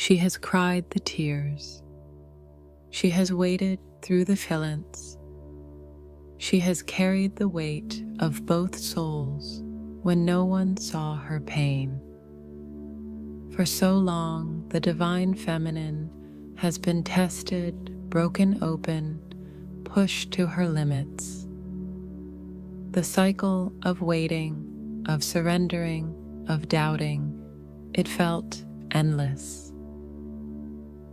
She has cried the tears. She has waded through the fillets. She has carried the weight of both souls when no one saw her pain. For so long, the divine feminine has been tested, broken open, pushed to her limits. The cycle of waiting, of surrendering, of doubting, it felt endless.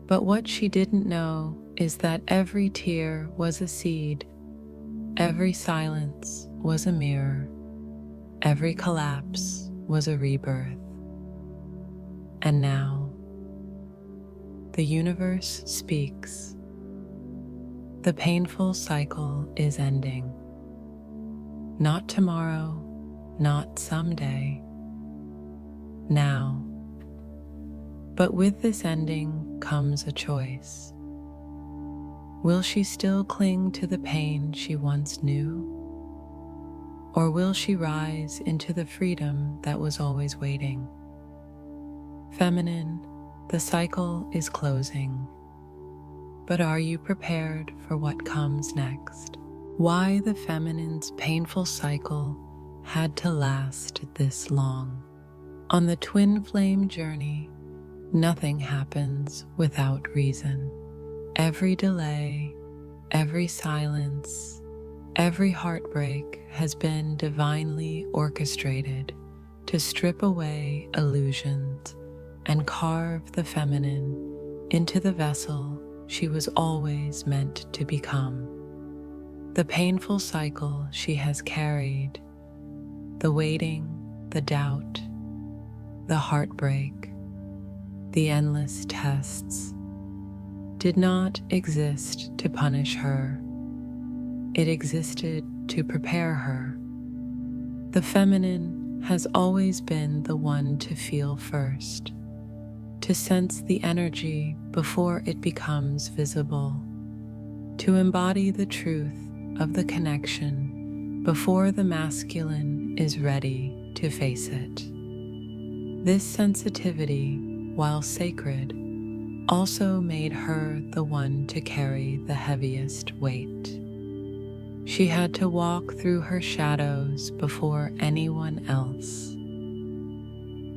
But what she didn't know is that every tear was a seed, every silence was a mirror, every collapse was a rebirth. And now, the universe speaks. The painful cycle is ending. Not tomorrow, not someday. Now. But with this ending comes a choice. Will she still cling to the pain she once knew? Or will she rise into the freedom that was always waiting? Feminine, the cycle is closing. But are you prepared for what comes next? Why the feminine's painful cycle had to last this long? On the twin flame journey, nothing happens without reason. Every delay, every silence, every heartbreak has been divinely orchestrated to strip away illusions and carve the feminine into the vessel she was always meant to become. The painful cycle she has carried, the waiting, the doubt, the heartbreak, the endless tests, did not exist to punish her. It existed to prepare her. The feminine has always been the one to feel first, to sense the energy before it becomes visible, to embody the truth of the connection before the masculine is ready to face it. This sensitivity, while sacred, also made her the one to carry the heaviest weight. She had to walk through her shadows before anyone else.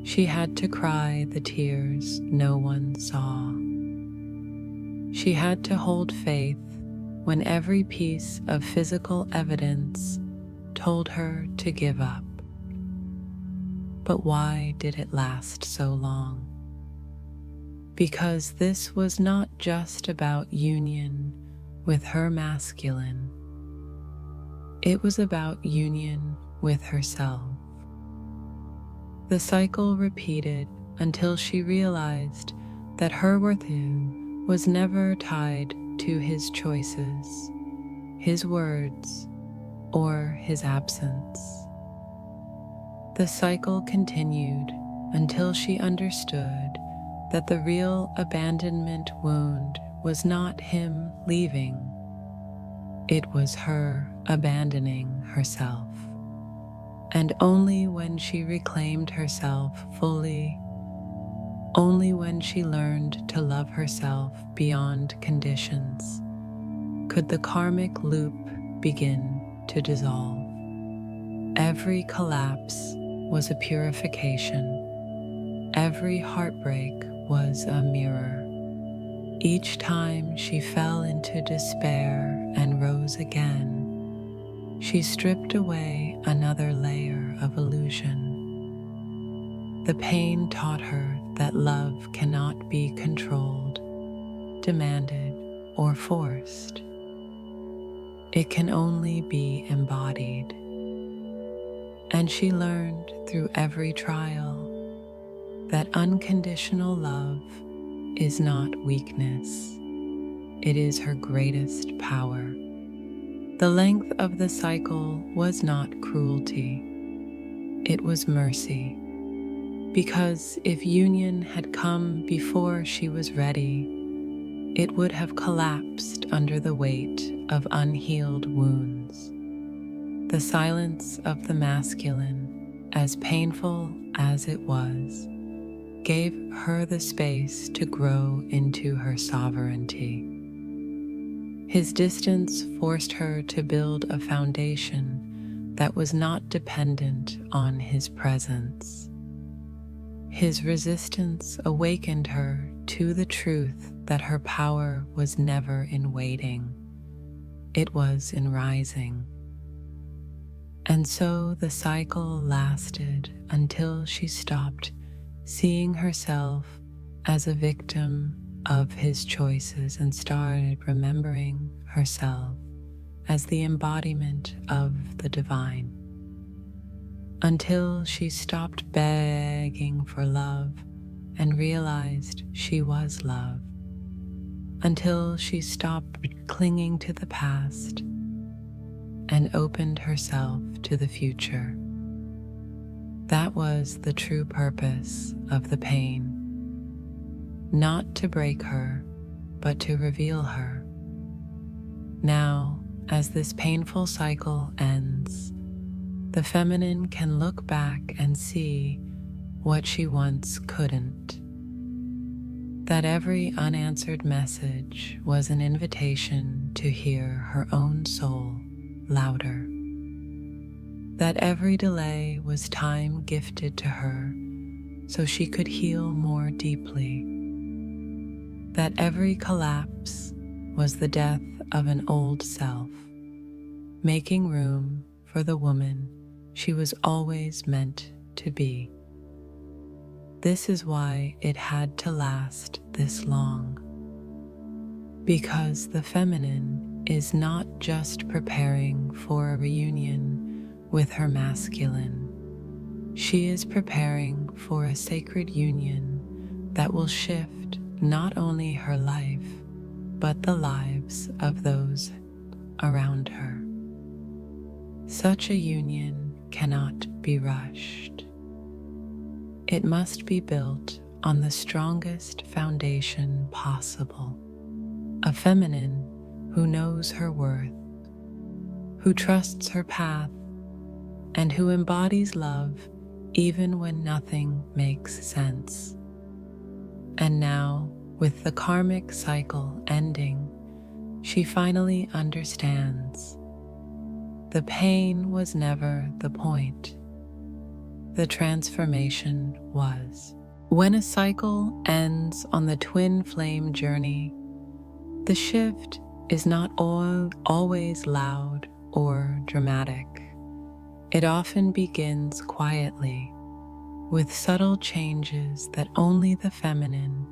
She had to cry the tears no one saw. She had to hold faith when every piece of physical evidence told her to give up. But why did it last so long? Because this was not just about union with her masculine. It was about union with herself. The cycle repeated until she realized that her worth was never tied to his choices, his words, or his absence. The cycle continued until she understood that the real abandonment wound was not him leaving. It was her abandoning herself. And only when she reclaimed herself fully, only when she learned to love herself beyond conditions, could the karmic loop begin to dissolve. Every collapse was a purification. Every heartbreak was a mirror. Each time she fell into despair and rose again, she stripped away another layer of illusion. The pain taught her that love cannot be controlled, demanded, or forced. It can only be embodied. And she learned through every trial that unconditional love is not weakness. It is her greatest power. The length of the cycle was not cruelty. It was mercy. Because if union had come before she was ready, it would have collapsed under the weight of unhealed wounds. The silence of the masculine, as painful as it was, gave her the space to grow into her sovereignty. His distance forced her to build a foundation that was not dependent on his presence. His resistance awakened her to the truth that her power was never in waiting, it was in rising. And so the cycle lasted until she stopped seeing herself as a victim of his choices and started remembering herself as the embodiment of the divine. Until she stopped begging for love and realized she was love. Until she stopped clinging to the past and opened herself to the future. That was the true purpose of the pain. Not to break her, but to reveal her. Now, as this painful cycle ends, the feminine can look back and see what she once couldn't. That every unanswered message was an invitation to hear her own soul louder. That every delay was time gifted to her so she could heal more deeply. That every collapse was the death of an old self, making room for the woman she was always meant to be. This is why it had to last this long. Because the feminine is not just preparing for a reunion with her masculine. She is preparing for a sacred union that will shift not only her life, but the lives of those around her. Such a union cannot be rushed. It must be built on the strongest foundation possible. A feminine who knows her worth, who trusts her path, and who embodies love even when nothing makes sense. And now, with the karmic cycle ending, she finally understands. The pain was never the point. The transformation was. When a cycle ends on the twin flame journey, the shift is not always loud or dramatic. It often begins quietly, with subtle changes that only the feminine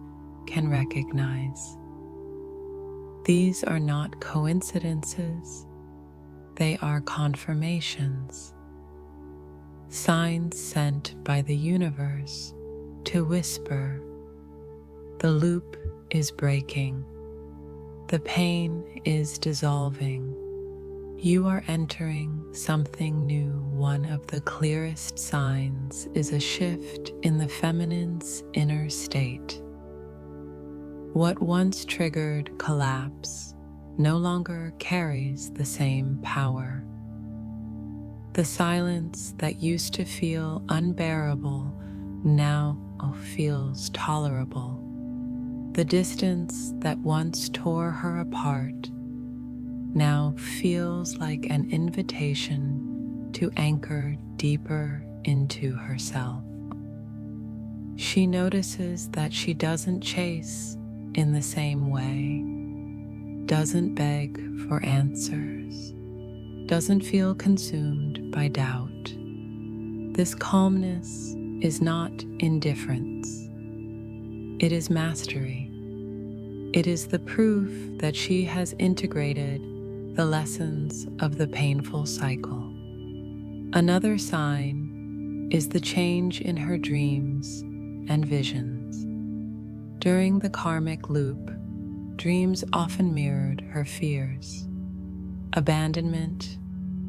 can recognize. These are not coincidences, they are confirmations, signs sent by the universe to whisper, the loop is breaking, the pain is dissolving. You are entering something new. One of the clearest signs is a shift in the feminine's inner state. What once triggered collapse no longer carries the same power. The silence that used to feel unbearable now feels tolerable. The distance that once tore her apart now feels like an invitation to anchor deeper into herself. She notices that she doesn't chase in the same way, doesn't beg for answers, doesn't feel consumed by doubt. This calmness is not indifference. It is mastery. It is the proof that she has integrated the lessons of the painful cycle. Another sign is the change in her dreams and visions. During the karmic loop, dreams often mirrored her fears. Abandonment,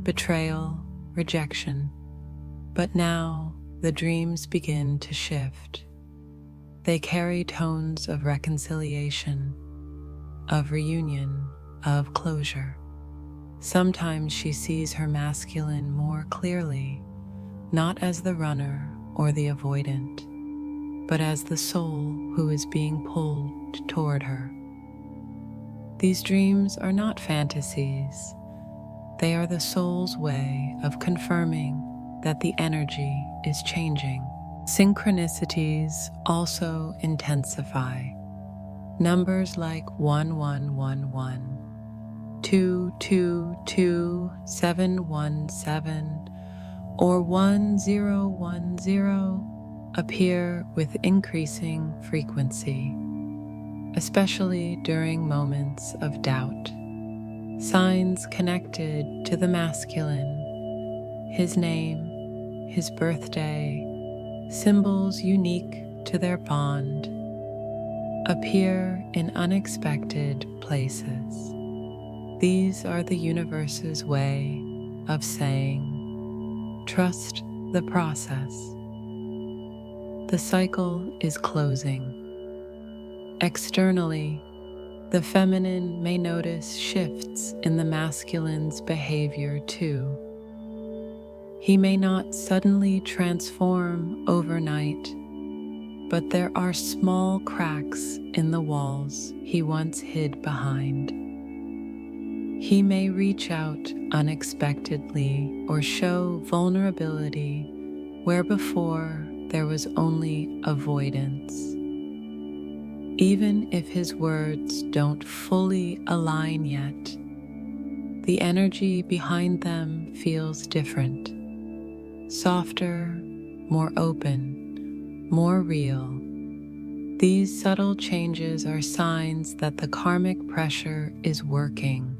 betrayal, rejection. But now the dreams begin to shift. They carry tones of reconciliation, of reunion, of closure. Sometimes she sees her masculine more clearly, not as the runner or the avoidant, but as the soul who is being pulled toward her. These dreams are not fantasies. They are the soul's way of confirming that the energy is changing. Synchronicities also intensify. Numbers like 1111, 222, 717, or 1010 appear with increasing frequency, especially during moments of doubt. Signs connected to the masculine, his name, his birthday, symbols unique to their bond, appear in unexpected places. These are the universe's way of saying, trust the process. The cycle is closing. Externally, the feminine may notice shifts in the masculine's behavior too. He may not suddenly transform overnight, but there are small cracks in the walls he once hid behind. He may reach out unexpectedly or show vulnerability where before there was only avoidance. Even if his words don't fully align yet, the energy behind them feels different, softer, more open, more real. These subtle changes are signs that the karmic pressure is working,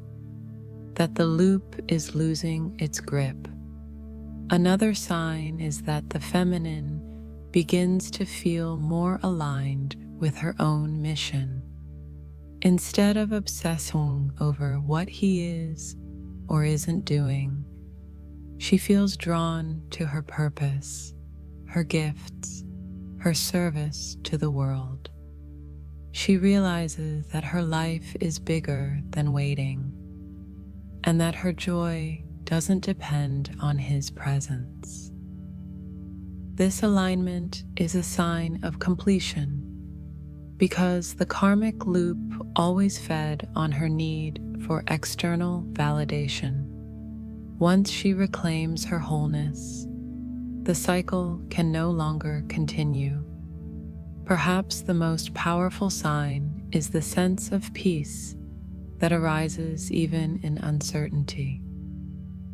that the loop is losing its grip. Another sign is that the feminine begins to feel more aligned with her own mission. Instead of obsessing over what he is or isn't doing, she feels drawn to her purpose, her gifts, her service to the world. She realizes that her life is bigger than waiting, and that her joy doesn't depend on his presence. This alignment is a sign of completion, because the karmic loop always fed on her need for external validation. Once she reclaims her wholeness, the cycle can no longer continue. Perhaps the most powerful sign is the sense of peace that arises even in uncertainty.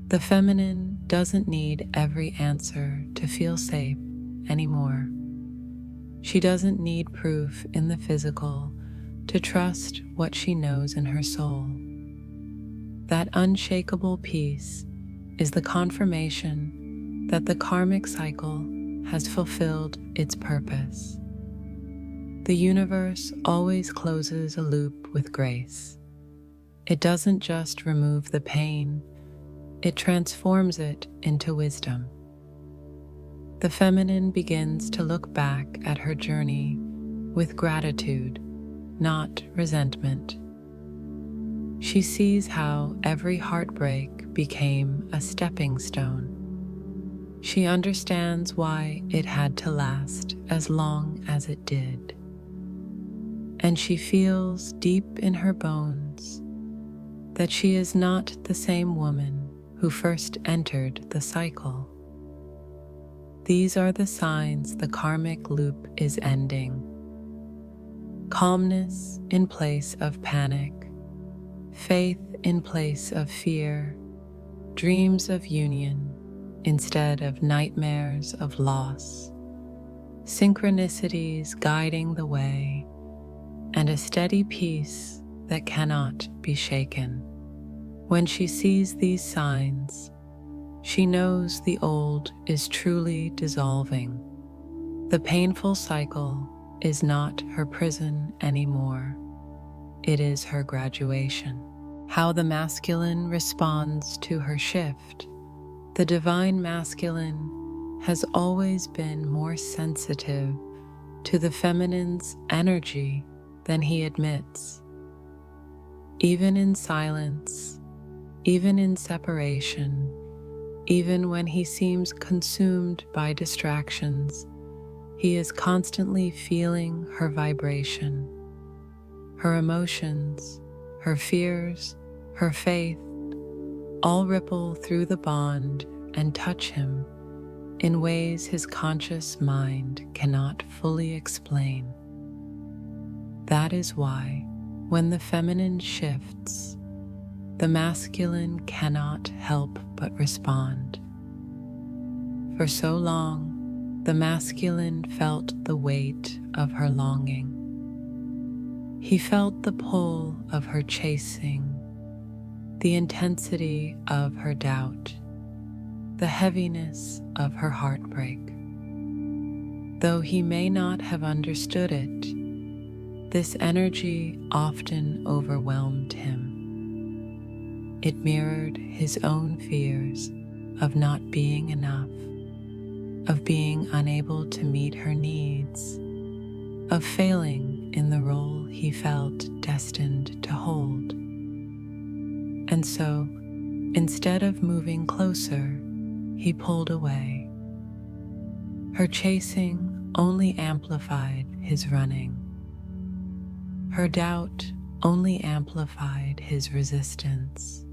The feminine doesn't need every answer to feel safe anymore. She doesn't need proof in the physical to trust what she knows in her soul. That unshakable peace is the confirmation that the karmic cycle has fulfilled its purpose. The universe always closes a loop with grace. It doesn't just remove the pain, it transforms it into wisdom. The feminine begins to look back at her journey with gratitude, not resentment. She sees how every heartbreak became a stepping stone. She understands why it had to last as long as it did. And she feels deep in her bones that she is not the same woman who first entered the cycle. These are the signs the karmic loop is ending. Calmness in place of panic, faith in place of fear, dreams of union instead of nightmares of loss, synchronicities guiding the way, and a steady peace that cannot be shaken. When she sees these signs, she knows the old is truly dissolving. The painful cycle is not her prison anymore. It is her graduation. How the masculine responds to her shift. The divine masculine has always been more sensitive to the feminine's energy than he admits. Even in silence, even in separation, even when he seems consumed by distractions, He is constantly feeling her vibration, her emotions, her fears, her faith, all ripple through the bond and touch him in ways his conscious mind cannot fully explain. That is why, when the feminine shifts, the masculine cannot help but respond. For so long, the masculine felt the weight of her longing. He felt the pull of her chasing, the intensity of her doubt, the heaviness of her heartbreak. Though he may not have understood it, this energy often overwhelmed him. It mirrored his own fears of not being enough, of being unable to meet her needs, of failing in the role he felt destined to hold. And so, instead of moving closer, he pulled away. Her chasing only amplified his running. Her doubt only amplified his resistance.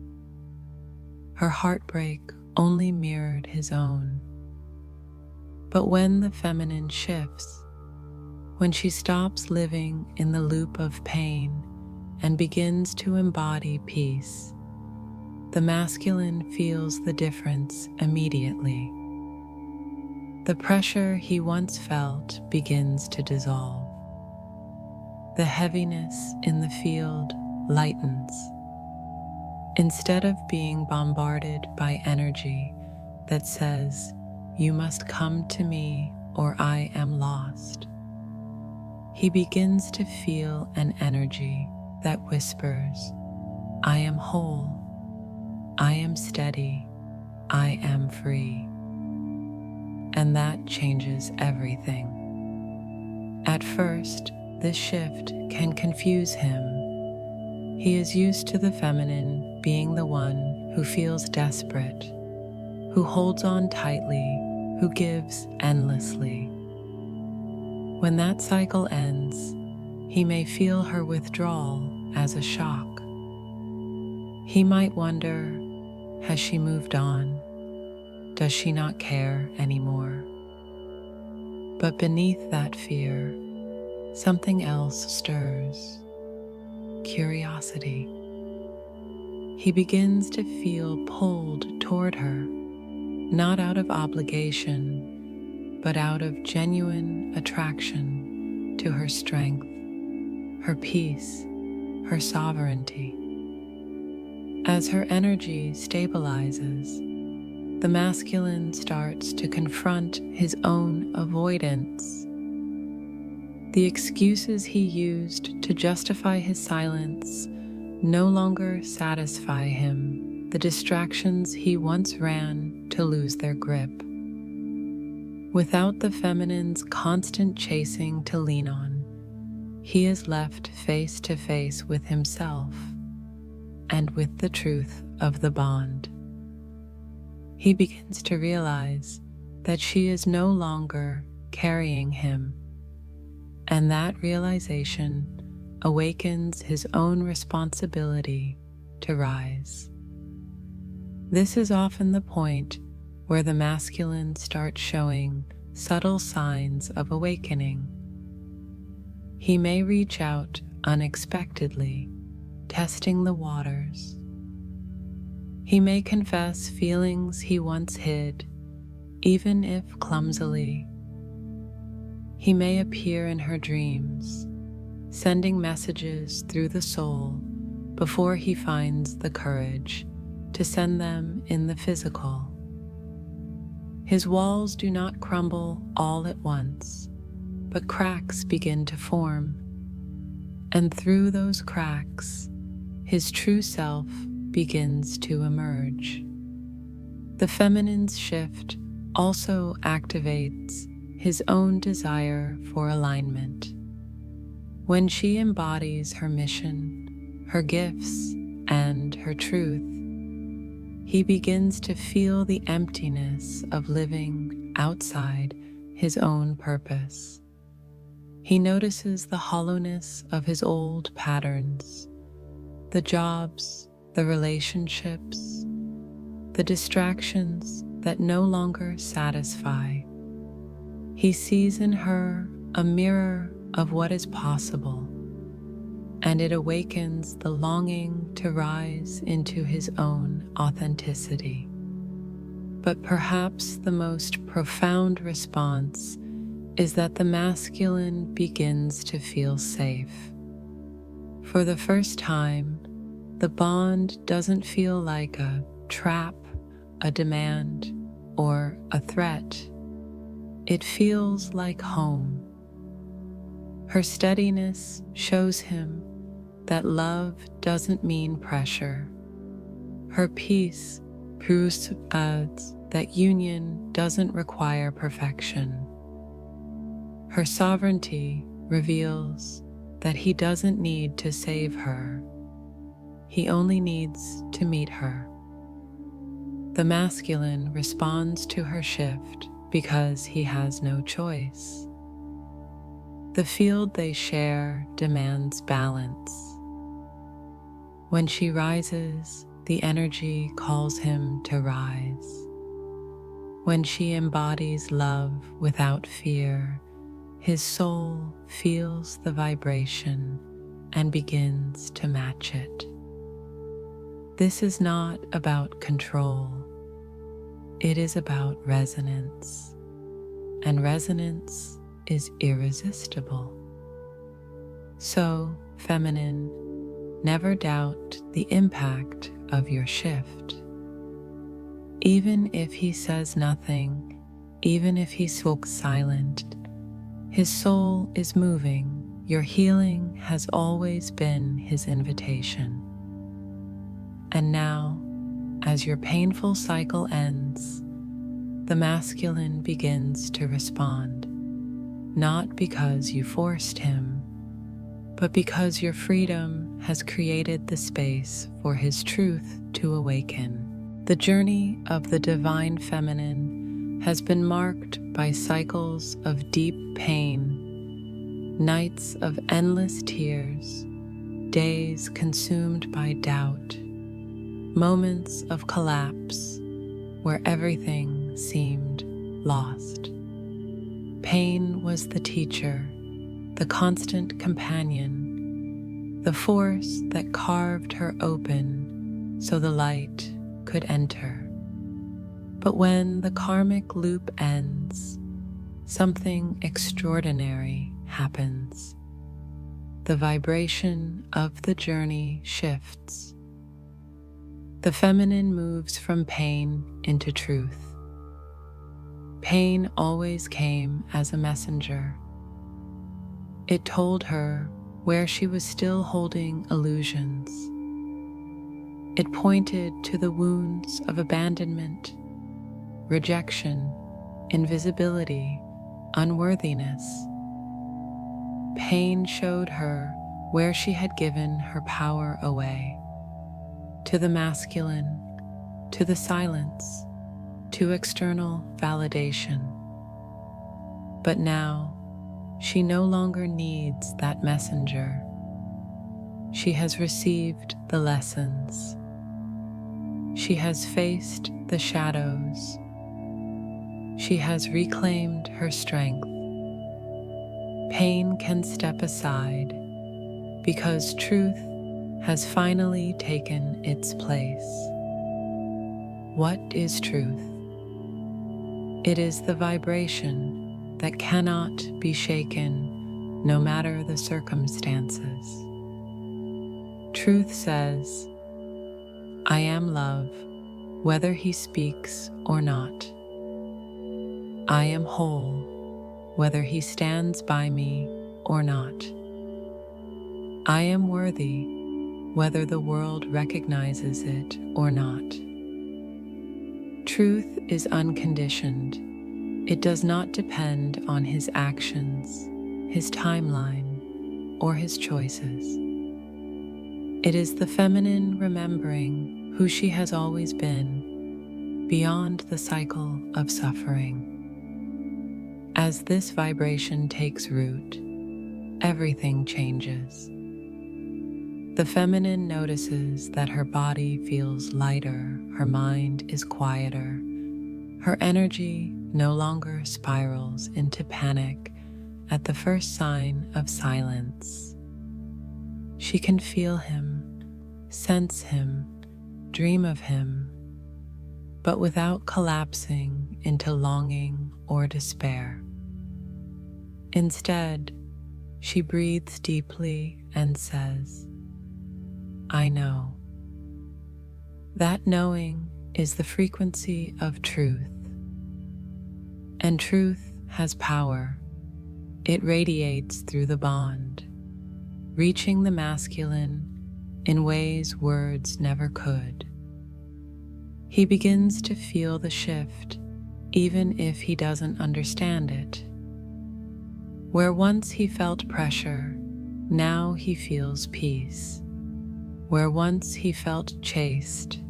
Her heartbreak only mirrored his own. But when the feminine shifts, when she stops living in the loop of pain and begins to embody peace, the masculine feels the difference immediately. The pressure he once felt begins to dissolve. The heaviness in the field lightens. Instead of being bombarded by energy that says, "You must come to me or I am lost," he begins to feel an energy that whispers, "I am whole, I am steady, I am free." And that changes everything. At first, this shift can confuse him. He is used to the feminine being the one who feels desperate, who holds on tightly, who gives endlessly. When that cycle ends, he may feel her withdrawal as a shock. He might wonder, has she moved on? Does she not care anymore? But beneath that fear, something else stirs. Curiosity. He begins to feel pulled toward her, not out of obligation, but out of genuine attraction to her strength, her peace, her sovereignty. As her energy stabilizes, the masculine starts to confront his own avoidance. The excuses he used to justify his silence no longer satisfy him. The distractions he once ran to lose their grip. Without the feminine's constant chasing to lean on, he is left face to face with himself and with the truth of the bond. He begins to realize that she is no longer carrying him, and that realization awakens his own responsibility to rise. This is often the point where the masculine starts showing subtle signs of awakening. He may reach out unexpectedly, testing the waters. He may confess feelings he once hid, even if clumsily. He may appear in her dreams, sending messages through the soul before he finds the courage to send them in the physical. His walls do not crumble all at once, but cracks begin to form. And through those cracks, his true self begins to emerge. The feminine's shift also activates his own desire for alignment. When she embodies her mission, her gifts, and her truth, he begins to feel the emptiness of living outside his own purpose. He notices the hollowness of his old patterns, the jobs, the relationships, the distractions that no longer satisfy. He sees in her a mirror of what is possible, and it awakens the longing to rise into his own authenticity. But perhaps the most profound response is that the masculine begins to feel safe. For the first time, the bond doesn't feel like a trap, a demand, or a threat. It feels like home. Her steadiness shows him that love doesn't mean pressure. Her peace proves that union doesn't require perfection. Her sovereignty reveals that he doesn't need to save her. He only needs to meet her. The masculine responds to her shift because he has no choice. The field they share demands balance. When she rises, the energy calls him to rise. When she embodies love without fear, his soul feels the vibration and begins to match it. This is not about control. It is about resonance, and resonance is irresistible. So, feminine, never doubt the impact of your shift. Even if he says nothing, even if he spoke silent, his soul is moving. Your healing has always been his invitation. And now, as your painful cycle ends, the masculine begins to respond, not because you forced him, but because your freedom has created the space for his truth to awaken. The journey of the divine feminine has been marked by cycles of deep pain, nights of endless tears, days consumed by doubt, moments of collapse where everything seemed lost. Pain was the teacher, the constant companion, the force that carved her open so the light could enter. But when the karmic loop ends, something extraordinary happens. The vibration of the journey shifts. The feminine moves from pain into truth. Pain always came as a messenger. It told her where she was still holding illusions. It pointed to the wounds of abandonment, rejection, invisibility, unworthiness. Pain showed her where she had given her power away. To the masculine, to the silence, to external validation. But now, she no longer needs that messenger. She has received the lessons. She has faced the shadows. She has reclaimed her strength. Pain can step aside because truth has finally taken its place. What is truth? It is the vibration that cannot be shaken no matter the circumstances. Truth says, I am love, whether he speaks or not. I am whole, whether he stands by me or not. I am worthy, whether the world recognizes it or not. Truth is unconditioned. It does not depend on his actions, his timeline, or his choices. It is the feminine remembering who she has always been, beyond the cycle of suffering. As this vibration takes root, everything changes. The feminine notices that her body feels lighter, her mind is quieter, her energy no longer spirals into panic at the first sign of silence. She can feel him, sense him, dream of him, but without collapsing into longing or despair. Instead, she breathes deeply and says, "I know." That knowing is the frequency of truth. And truth has power. It radiates through the bond, reaching the masculine in ways words never could. He begins to feel the shift, even if he doesn't understand it. Where once he felt pressure, now he feels peace. Where once he felt chased,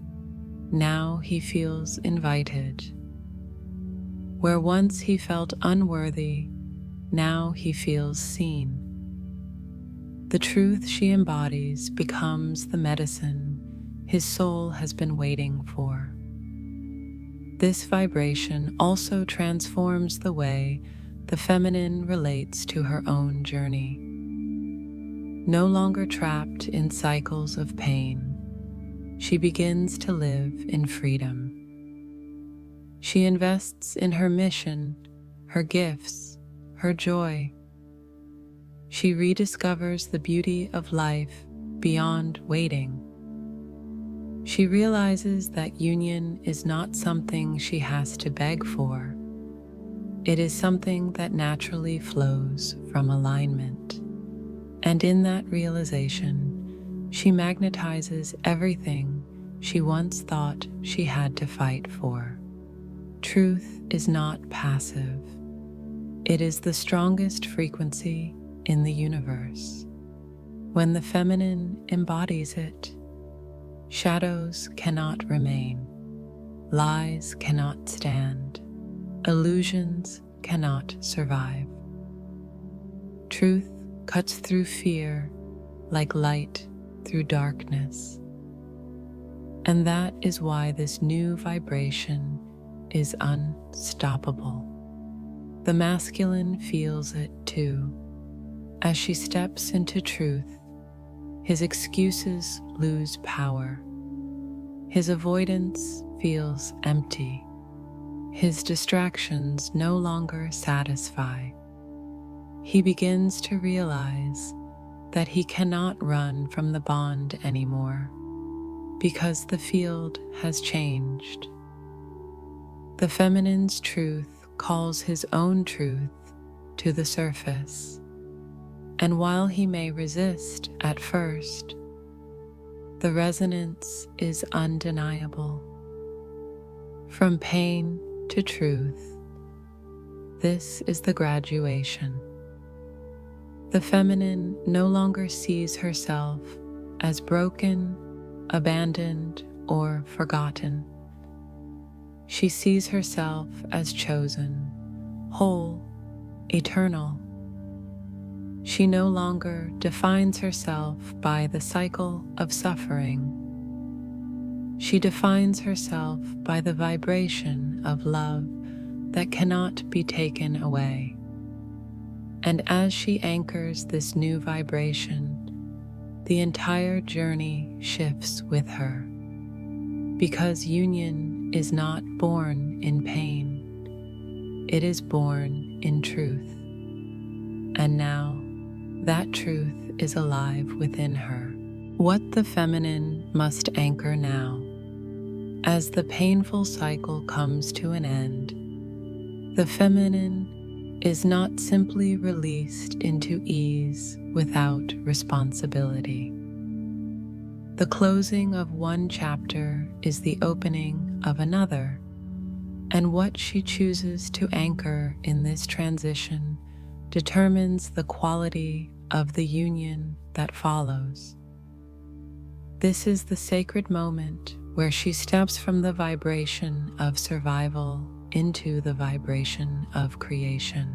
now he feels invited. Where once he felt unworthy, now he feels seen. The truth she embodies becomes the medicine his soul has been waiting for. This vibration also transforms the way the feminine relates to her own journey. No longer trapped in cycles of pain, she begins to live in freedom. She invests in her mission, her gifts, her joy. She rediscovers the beauty of life beyond waiting. She realizes that union is not something she has to beg for. It is something that naturally flows from alignment. And in that realization, she magnetizes everything she once thought she had to fight for. Truth is not passive. It is the strongest frequency in the universe. When the feminine embodies it, shadows cannot remain, lies cannot stand, illusions cannot survive. Truth cuts through fear like light through darkness. And that is why this new vibration is unstoppable. The masculine feels it too. As she steps into truth, his excuses lose power. His avoidance feels empty. His distractions no longer satisfy. He begins to realize that he cannot run from the bond anymore because the field has changed. The feminine's truth calls his own truth to the surface, and while he may resist at first, the resonance is undeniable. From pain to truth, this is the graduation. The feminine no longer sees herself as broken, abandoned, or forgotten. She sees herself as chosen, whole, eternal. She no longer defines herself by the cycle of suffering. She defines herself by the vibration of love that cannot be taken away. And as she anchors this new vibration, the entire journey shifts with her. Because union is not born in pain, it is born in truth. And now, that truth is alive within her. What the feminine must anchor now. As the painful cycle comes to an end, the feminine is not simply released into ease without responsibility. The closing of one chapter is the opening of another, and what she chooses to anchor in this transition determines the quality of the union that follows. This is the sacred moment where she steps from the vibration of survival into the vibration of creation.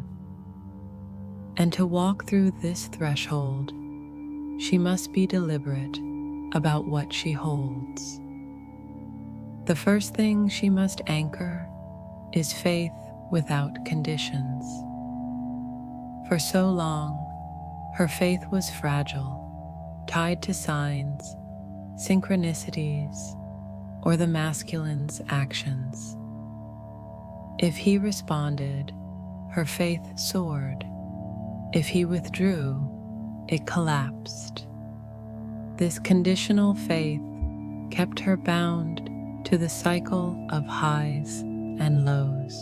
And to walk through this threshold, she must be deliberate about what she holds. The first thing she must anchor is faith without conditions. For so long, her faith was fragile, tied to signs, synchronicities, or the masculine's actions. If he responded, her faith soared. If he withdrew, it collapsed. This conditional faith kept her bound to the cycle of highs and lows.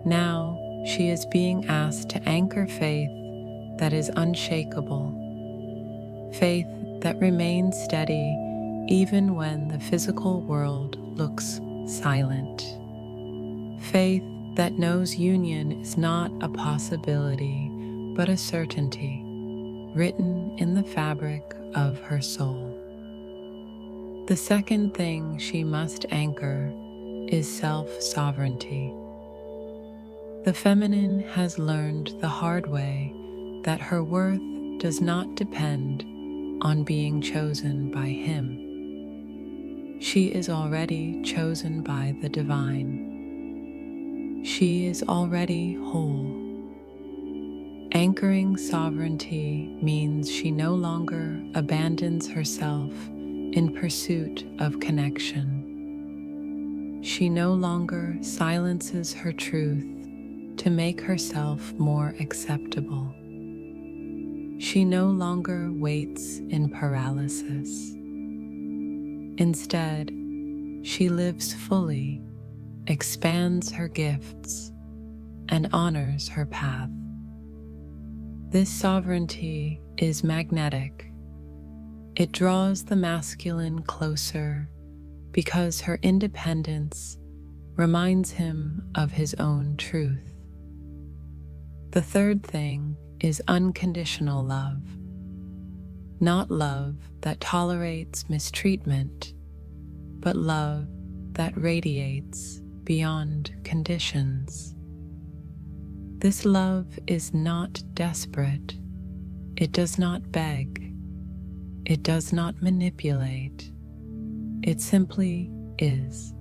Now she is being asked to anchor faith that is unshakable, faith that remains steady even when the physical world looks silent, faith that knows union is not a possibility but a certainty written in the fabric of her soul. The second thing she must anchor is self-sovereignty. The feminine has learned the hard way that her worth does not depend on being chosen by him. She is already chosen by the divine. She is already whole. Anchoring sovereignty means she no longer abandons herself in pursuit of connection. She no longer silences her truth to make herself more acceptable. She no longer waits in paralysis. Instead, she lives fully, expands her gifts, and honors her path. This sovereignty is magnetic. It draws the masculine closer because her independence reminds him of his own truth. The third thing is unconditional love. Not love that tolerates mistreatment, but love that radiates beyond conditions. This love is not desperate. It does not beg. It does not manipulate. It simply is.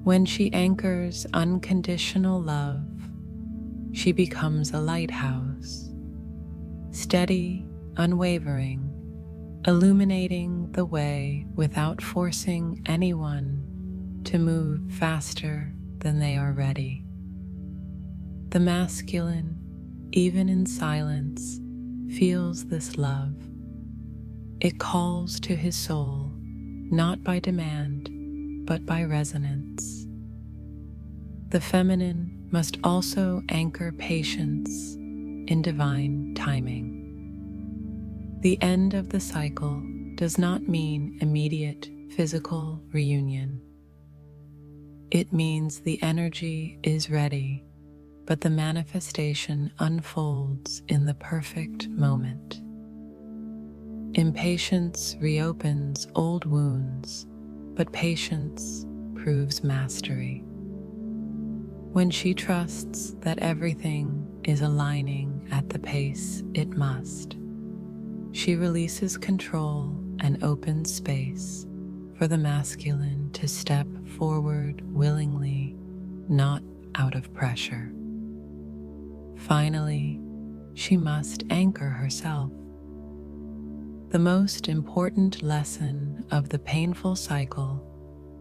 When she anchors unconditional love, she becomes a lighthouse, steady, unwavering, illuminating the way without forcing anyone to move faster than they are ready. The masculine, even in silence, feels this love. It calls to his soul, not by demand, but by resonance. The feminine must also anchor patience in divine timing. The end of the cycle does not mean immediate physical reunion. It means the energy is ready, but the manifestation unfolds in the perfect moment. Impatience reopens old wounds, but patience proves mastery. When she trusts that everything is aligning at the pace it must, she releases control and opens space for the masculine to step forward willingly, not out of pressure. Finally, she must anchor herself. The most important lesson of the painful cycle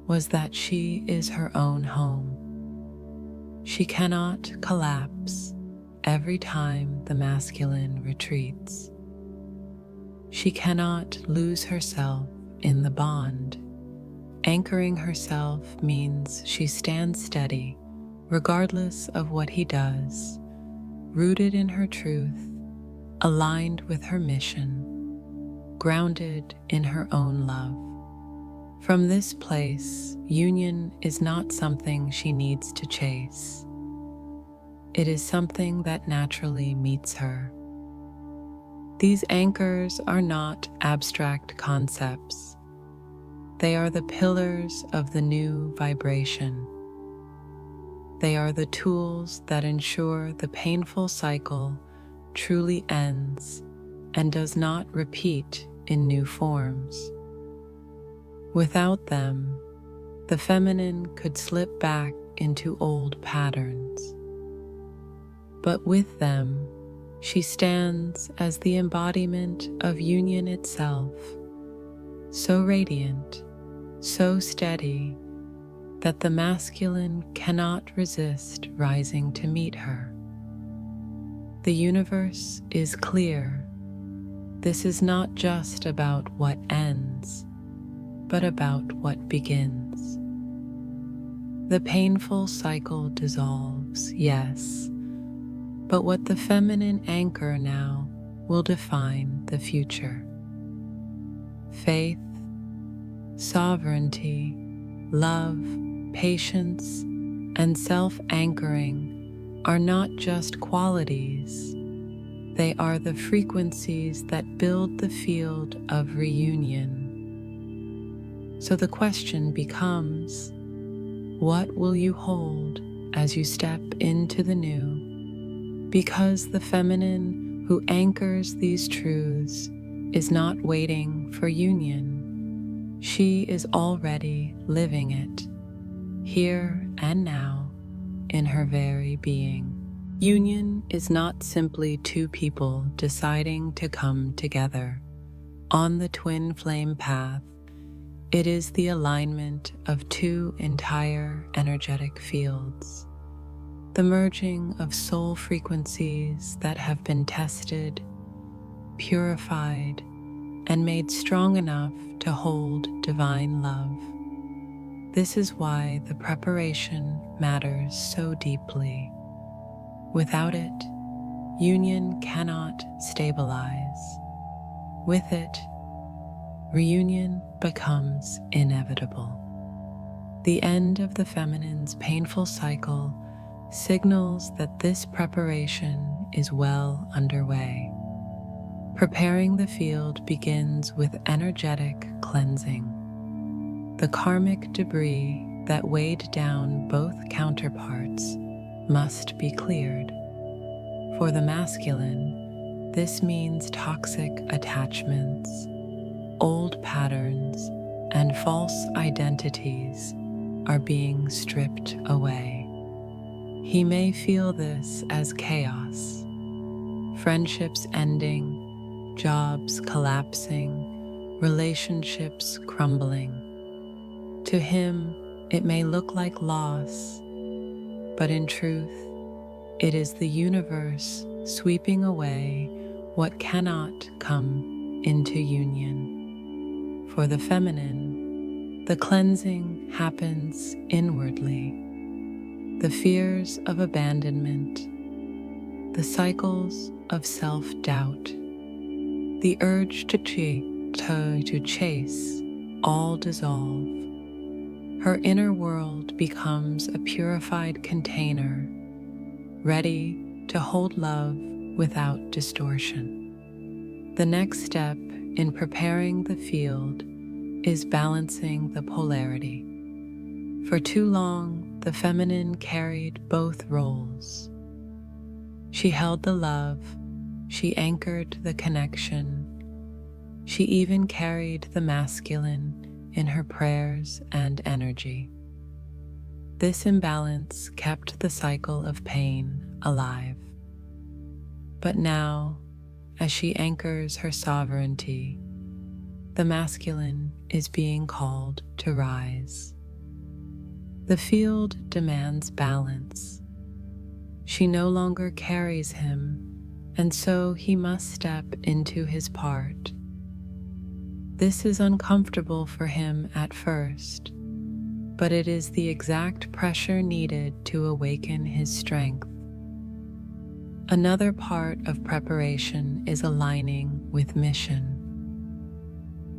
was that she is her own home. She cannot collapse every time the masculine retreats. She cannot lose herself in the bond. Anchoring herself means she stands steady regardless of what he does, rooted in her truth, aligned with her mission, grounded in her own love. From this place, union is not something she needs to chase. It is something that naturally meets her. These anchors are not abstract concepts. They are the pillars of the new vibration. They are the tools that ensure the painful cycle truly ends and does not repeat in new forms. Without them, the feminine could slip back into old patterns. But with them, she stands as the embodiment of union itself, so radiant, so steady, that the masculine cannot resist rising to meet her. The universe is clear. This is not just about what ends, but about what begins. The painful cycle dissolves, yes, but what the feminine anchor now will define the future. Faith, sovereignty, love, patience, and self-anchoring are not just qualities. They are the frequencies that build the field of reunion. So the question becomes, what will you hold as you step into the new? Because the feminine who anchors these truths is not waiting for union. She is already living it, here and now, in her very being. Union is not simply two people deciding to come together on the twin flame path. It is the alignment of two entire energetic fields, the merging of soul frequencies that have been tested, purified, and made strong enough to hold divine love. This is why the preparation matters so deeply. Without it, union cannot stabilize. With it, reunion becomes inevitable. The end of the feminine's painful cycle signals that this preparation is well underway. Preparing the field begins with energetic cleansing. The karmic debris that weighed down both counterparts must be cleared. For the masculine, this means toxic attachments, old patterns, and false identities are being stripped away. He may feel this as chaos, friendships ending, jobs collapsing, relationships crumbling. To him, it may look like loss, but in truth, it is the universe sweeping away what cannot come into union. For the feminine, the cleansing happens inwardly. The fears of abandonment, the cycles of self-doubt, the urge to chase, all dissolve. Her inner world becomes a purified container, ready to hold love without distortion. The next step in preparing the field is balancing the polarity. For too long, the feminine carried both roles. She held the love, she anchored the connection, she even carried the masculine in her prayers and energy. This imbalance kept the cycle of pain alive. But now, as she anchors her sovereignty, the masculine is being called to rise. The field demands balance. She no longer carries him, and so he must step into his part. This is uncomfortable for him at first, but it is the exact pressure needed to awaken his strength. Another part of preparation is aligning with mission.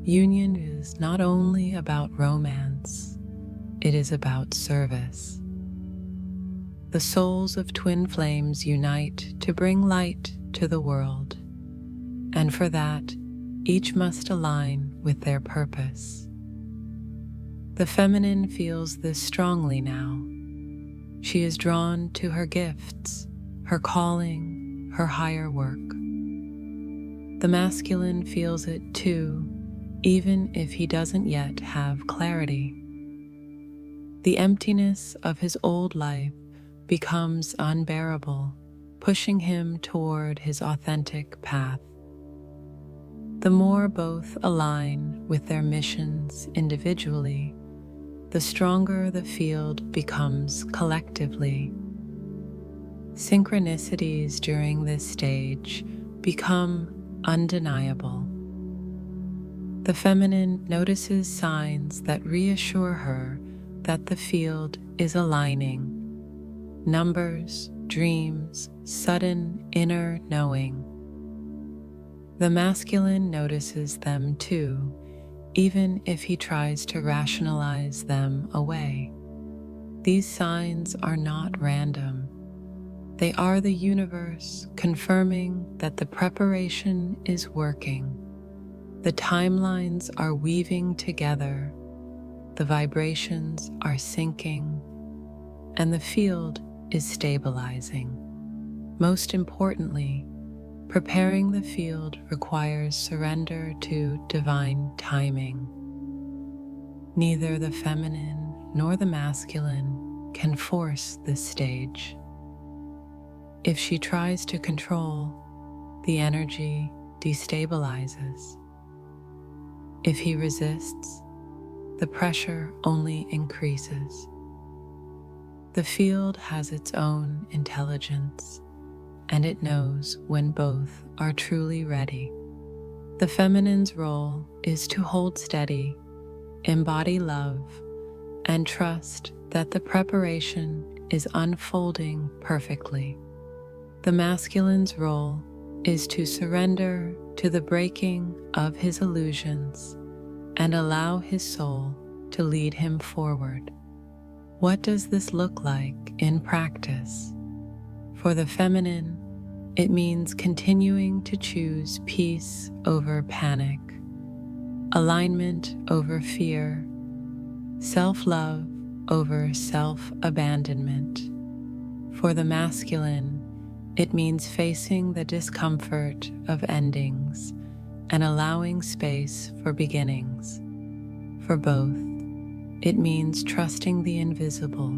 Union is not only about romance, it is about service. The souls of twin flames unite to bring light to the world, and for that, each must align with their purpose. The feminine feels this strongly now. She is drawn to her gifts, her calling, her higher work. The masculine feels it too, even if he doesn't yet have clarity. The emptiness of his old life becomes unbearable, pushing him toward his authentic path. The more both align with their missions individually, the stronger the field becomes collectively. Synchronicities during this stage become undeniable. The feminine notices signs that reassure her that the field is aligning. Numbers, dreams, sudden inner knowing. The masculine notices them too, even if he tries to rationalize them away. These signs are not random. They are the universe confirming that the preparation is working. The timelines are weaving together, the vibrations are syncing, and the field is stabilizing. Most importantly, preparing the field requires surrender to divine timing. Neither the feminine nor the masculine can force this stage. If she tries to control, the energy destabilizes. If he resists, the pressure only increases. The field has its own intelligence, and it knows when both are truly ready. The feminine's role is to hold steady, embody love, and trust that the preparation is unfolding perfectly. The masculine's role is to surrender to the breaking of his illusions and allow his soul to lead him forward. What does this look like in practice? For the feminine, it means continuing to choose peace over panic, alignment over fear, self-love over self-abandonment. For the masculine, it means facing the discomfort of endings and allowing space for beginnings. For both, it means trusting the invisible,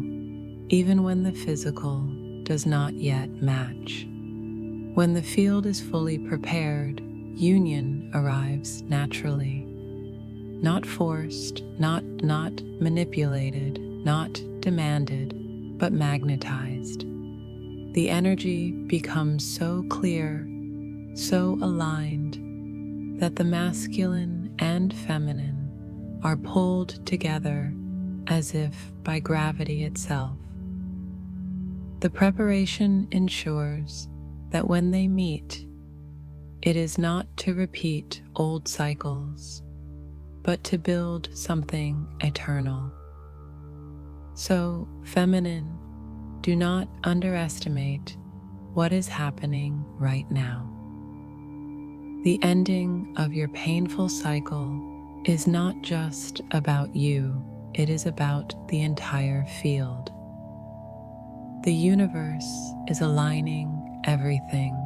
even when the physical does not yet match. When the field is fully prepared, union arrives naturally. Not forced, not manipulated, not demanded, but magnetized. The energy becomes so clear, so aligned, that the masculine and feminine are pulled together as if by gravity itself. The preparation ensures that when they meet, it is not to repeat old cycles, but to build something eternal. So, feminine, do not underestimate what is happening right now. The ending of your painful cycle is not just about you, it is about the entire field. The universe is aligning everything,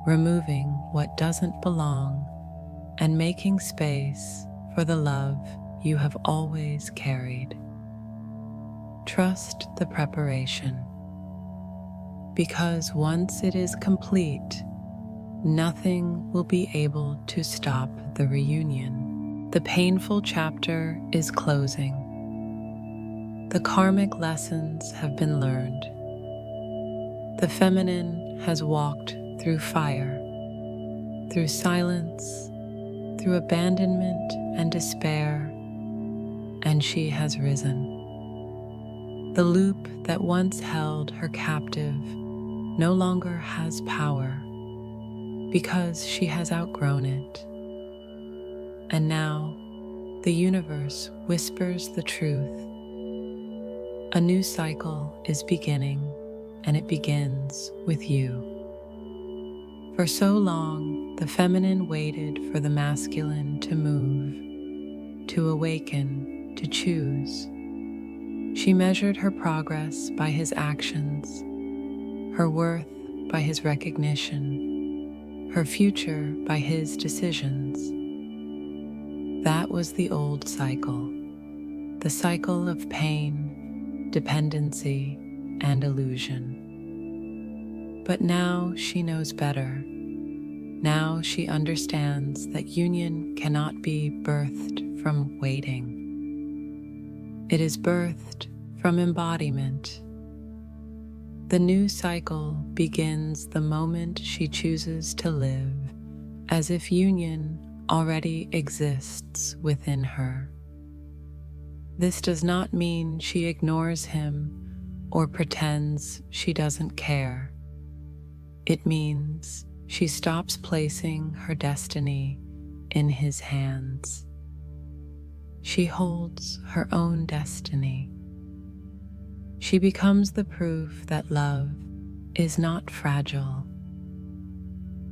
removing what doesn't belong, and making space for the love you have always carried. Trust the preparation, because once it is complete, nothing will be able to stop the reunion. The painful chapter is closing. The karmic lessons have been learned. The feminine has walked through fire, through silence, through abandonment and despair, and she has risen. The loop that once held her captive no longer has power because she has outgrown it. And now the universe whispers the truth. A new cycle is beginning, and it begins with you. For so long, the feminine waited for the masculine to move, to awaken, to choose. She measured her progress by his actions, her worth by his recognition, her future by his decisions. That was the old cycle, the cycle of pain, dependency, and illusion. But now she knows better. Now she understands that union cannot be birthed from waiting. It is birthed from embodiment. The new cycle begins the moment she chooses to live as if union already exists within her. This does not mean she ignores him or pretends she doesn't care. It means she stops placing her destiny in his hands. She holds her own destiny. She becomes the proof that love is not fragile.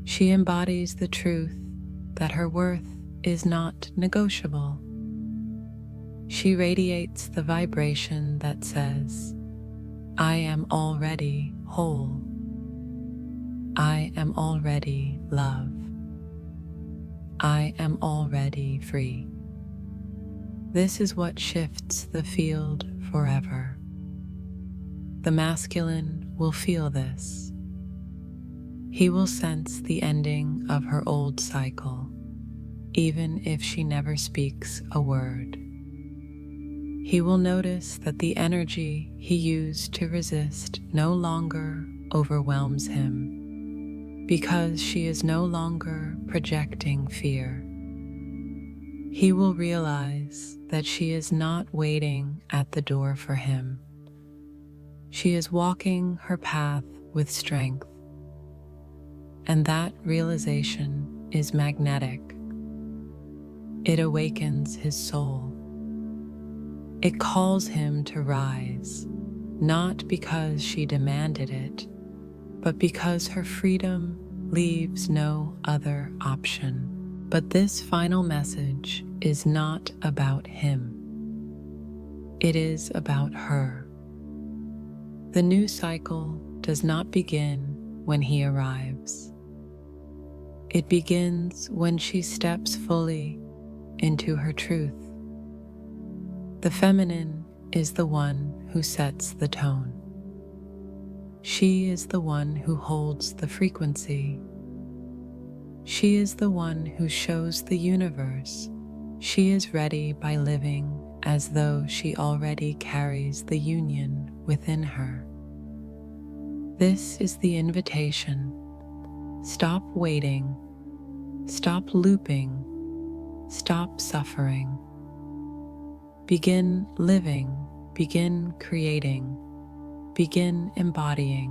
She embodies the truth that her worth is not negotiable. She radiates the vibration that says, I am already whole. I am already love. I am already free. This is what shifts the field forever. The masculine will feel this. He will sense the ending of her old cycle, even if she never speaks a word. He will notice that the energy he used to resist no longer overwhelms him, because she is no longer projecting fear. He will realize that she is not waiting at the door for him. She is walking her path with strength, and that realization is magnetic. It awakens his soul. It calls him to rise, not because she demanded it, but because her freedom leaves no other option. But this final message is not about him. It is about her. The new cycle does not begin when he arrives. It begins when she steps fully into her truth. The feminine is the one who sets the tone. She is the one who holds the frequency. She is the one who shows the universe she is ready by living as though she already carries the union within her. This is the invitation. Stop waiting. Stop looping. Stop suffering. Begin living. Begin creating. Begin embodying.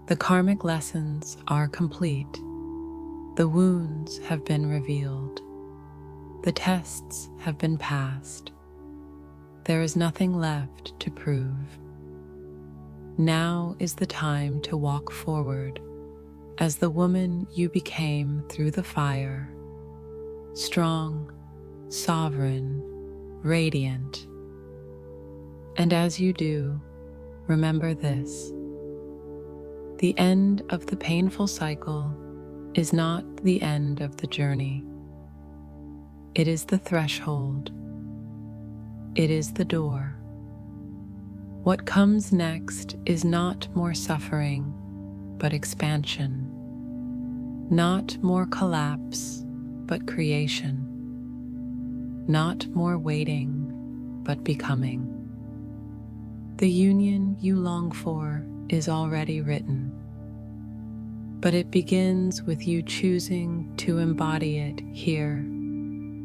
The karmic lessons are complete. The wounds have been revealed. The tests have been passed. There is nothing left to prove. Now is the time to walk forward as the woman you became through the fire, strong, sovereign, radiant. And as you do, remember this: the end of the painful cycle is not the end of the journey. It is the threshold. It is the door. What comes next is not more suffering, but expansion. Not more collapse, but creation. Not more waiting, but becoming. The union you long for is already written, but it begins with you choosing to embody it here,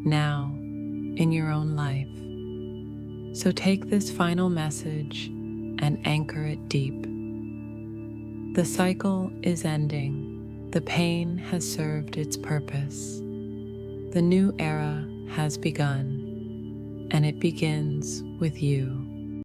now, in your own life. So take this final message and anchor it deep. The cycle is ending. The pain has served its purpose. The new era has begun, and it begins with you.